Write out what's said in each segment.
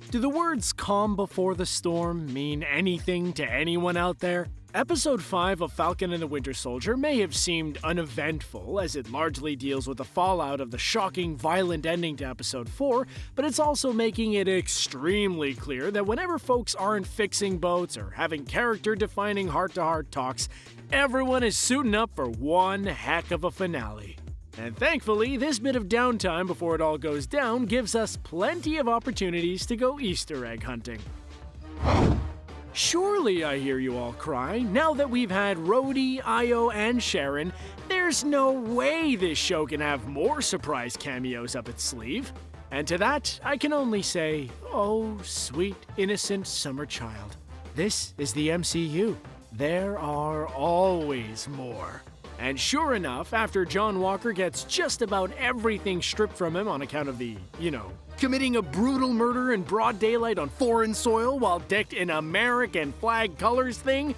Do the words calm before the storm mean anything to anyone out there? Episode 5 of Falcon and the Winter Soldier may have seemed uneventful, as it largely deals with the fallout of the shocking, violent ending to Episode 4, but it's also making it extremely clear that whenever folks aren't fixing boats or having character-defining heart-to-heart talks, everyone is suiting up for one heck of a finale. And thankfully, this bit of downtime before it all goes down gives us plenty of opportunities to go Easter egg hunting. Surely, I hear you all cry, now that we've had Rhodey, Io, and Sharon, there's no way this show can have more surprise cameos up its sleeve. And to that, I can only say, oh, sweet, innocent summer child. This is the MCU. There are always more. And sure enough, after John Walker gets just about everything stripped from him on account of the, committing a brutal murder in broad daylight on foreign soil while decked in American flag colors thing,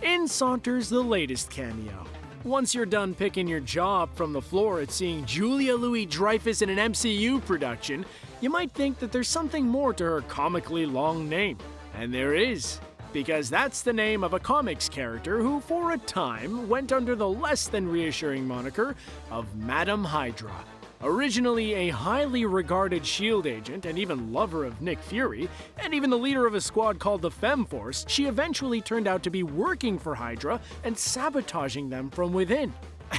in saunters the latest cameo. Once you're done picking your jaw up from the floor at seeing Julia Louis-Dreyfus in an MCU production, you might think that there's something more to her comically long name. And there is. Because that's the name of a comics character who, for a time, went under the less than reassuring moniker of Madam Hydra. Originally a highly regarded S.H.I.E.L.D. agent and even lover of Nick Fury, and even the leader of a squad called the Femforce, she eventually turned out to be working for Hydra and sabotaging them from within.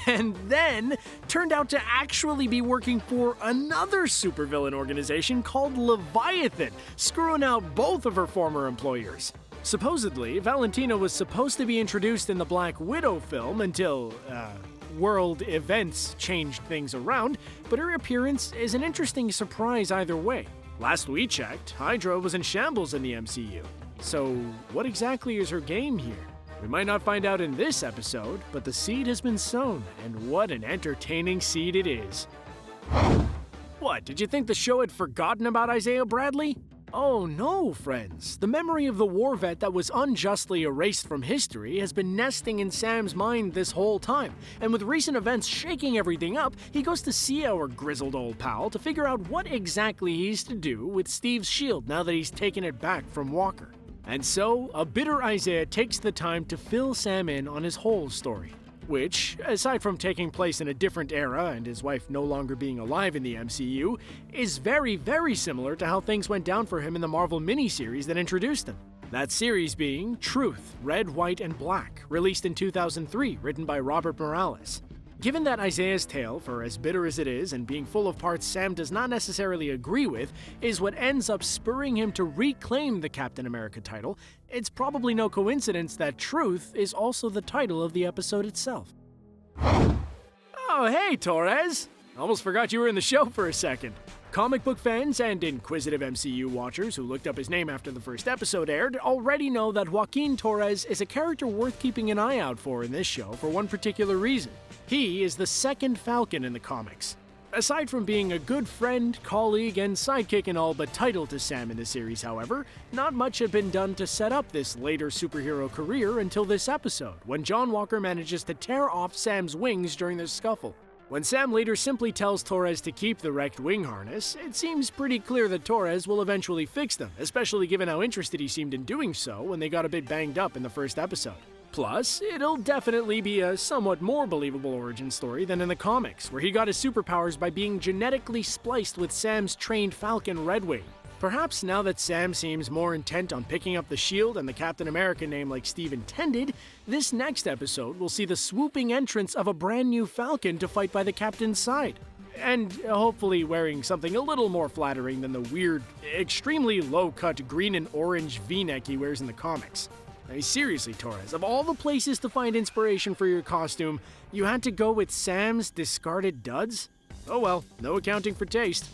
And then turned out to actually be working for another supervillain organization called Leviathan, screwing out both of her former employers. Supposedly, Valentina was supposed to be introduced in the Black Widow film until, world events changed things around, but her appearance is an interesting surprise either way. Last we checked, Hydra was in shambles in the MCU. So, what exactly is her game here? We might not find out in this episode, but the seed has been sown, and what an entertaining seed it is. What, did you think the show had forgotten about Isaiah Bradley? Oh no, friends. The memory of the war vet that was unjustly erased from history has been nesting in Sam's mind this whole time, and with recent events shaking everything up, he goes to see our grizzled old pal to figure out what exactly he's to do with Steve's shield now that he's taken it back from Walker. And so, a bitter Isaiah takes the time to fill Sam in on his whole story. Which, aside from taking place in a different era and his wife no longer being alive in the MCU, is very, very similar to how things went down for him in the Marvel miniseries that introduced him. That series being Truth, Red, White, and Black, released in 2003, written by Robert Morales. Given that Isaiah's tale, for as bitter as it is and being full of parts Sam does not necessarily agree with, is what ends up spurring him to reclaim the Captain America title, it's probably no coincidence that Truth is also the title of the episode itself. Oh, hey, Torres! Almost forgot you were in the show for a second. Comic book fans and inquisitive MCU watchers who looked up his name after the first episode aired already know that Joaquin Torres is a character worth keeping an eye out for in this show for one particular reason. He is the second Falcon in the comics. Aside from being a good friend, colleague, and sidekick in all but title to Sam in the series, however, not much had been done to set up this later superhero career until this episode, when John Walker manages to tear off Sam's wings during the scuffle. When Sam later simply tells Torres to keep the wrecked wing harness, it seems pretty clear that Torres will eventually fix them, especially given how interested he seemed in doing so when they got a bit banged up in the first episode. Plus, it'll definitely be a somewhat more believable origin story than in the comics, where he got his superpowers by being genetically spliced with Sam's trained Falcon Redwing. Perhaps now that Sam seems more intent on picking up the shield and the Captain America name like Steve intended, this next episode will see the swooping entrance of a brand new Falcon to fight by the Captain's side. And hopefully wearing something a little more flattering than the weird, extremely low-cut green and orange V-neck he wears in the comics. I mean, seriously, Torres, of all the places to find inspiration for your costume, you had to go with Sam's discarded duds? Oh well, no accounting for taste.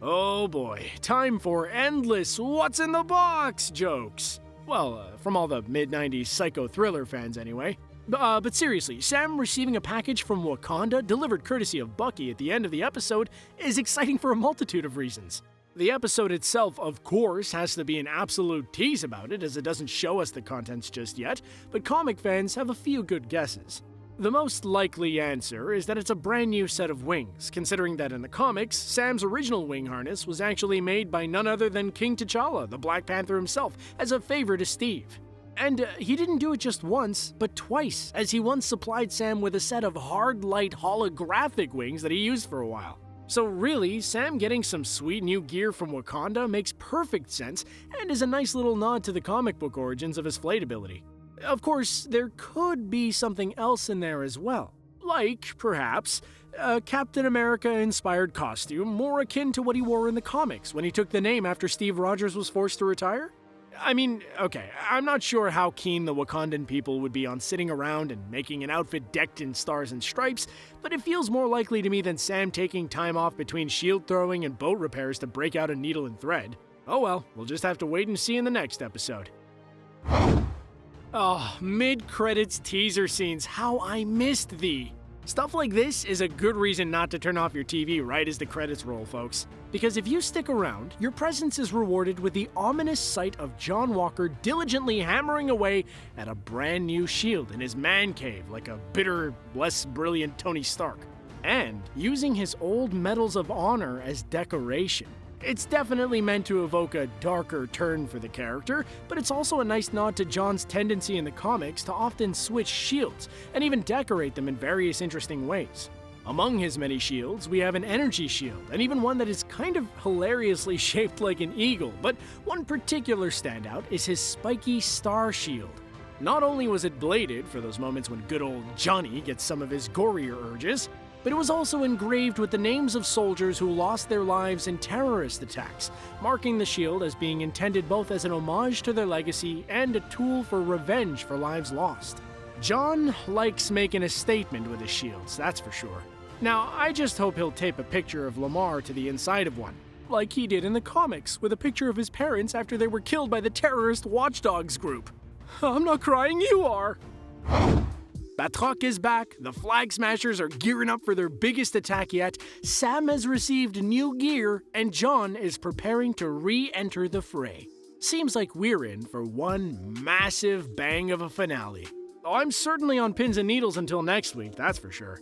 Oh boy, time for endless what's in the box jokes. Well, from all the mid-90s psycho thriller fans anyway. But seriously, Sam receiving a package from Wakanda delivered courtesy of Bucky at the end of the episode is exciting for a multitude of reasons. The episode itself, of course, has to be an absolute tease about it as it doesn't show us the contents just yet, but comic fans have a few good guesses. The most likely answer is that it's a brand new set of wings, considering that in the comics, Sam's original wing harness was actually made by none other than King T'Challa, the Black Panther himself, as a favor to Steve. And he didn't do it just once, but twice, as he once supplied Sam with a set of hard light holographic wings that he used for a while. So really, Sam getting some sweet new gear from Wakanda makes perfect sense and is a nice little nod to the comic book origins of his flight ability. Of course, there could be something else in there as well, like, perhaps, a Captain America-inspired costume more akin to what he wore in the comics when he took the name after Steve Rogers was forced to retire? I mean, okay, I'm not sure how keen the Wakandan people would be on sitting around and making an outfit decked in stars and stripes, but it feels more likely to me than Sam taking time off between shield throwing and boat repairs to break out a needle and thread. Oh well, we'll just have to wait and see in the next episode. Oh, mid-credits teaser scenes, how I missed thee! Stuff like this is a good reason not to turn off your TV right as the credits roll, folks. Because if you stick around, your presence is rewarded with the ominous sight of John Walker diligently hammering away at a brand new shield in his man cave like a bitter, less brilliant Tony Stark. And using his old medals of honor as decoration. It's definitely meant to evoke a darker turn for the character, but it's also a nice nod to John's tendency in the comics to often switch shields, and even decorate them in various interesting ways. Among his many shields, we have an energy shield, and even one that is kind of hilariously shaped like an eagle, but one particular standout is his spiky star shield. Not only was it bladed for those moments when good old Johnny gets some of his gorier urges, but it was also engraved with the names of soldiers who lost their lives in terrorist attacks, marking the shield as being intended both as an homage to their legacy and a tool for revenge for lives lost. John likes making a statement with his shields, that's for sure. Now, I just hope he'll tape a picture of Lamar to the inside of one, like he did in the comics, with a picture of his parents after they were killed by the terrorist Watchdogs group. I'm not crying, you are! Batroc is back, the Flag Smashers are gearing up for their biggest attack yet, Sam has received new gear, and John is preparing to re-enter the fray. Seems like we're in for one massive bang of a finale. I'm certainly on pins and needles until next week, that's for sure.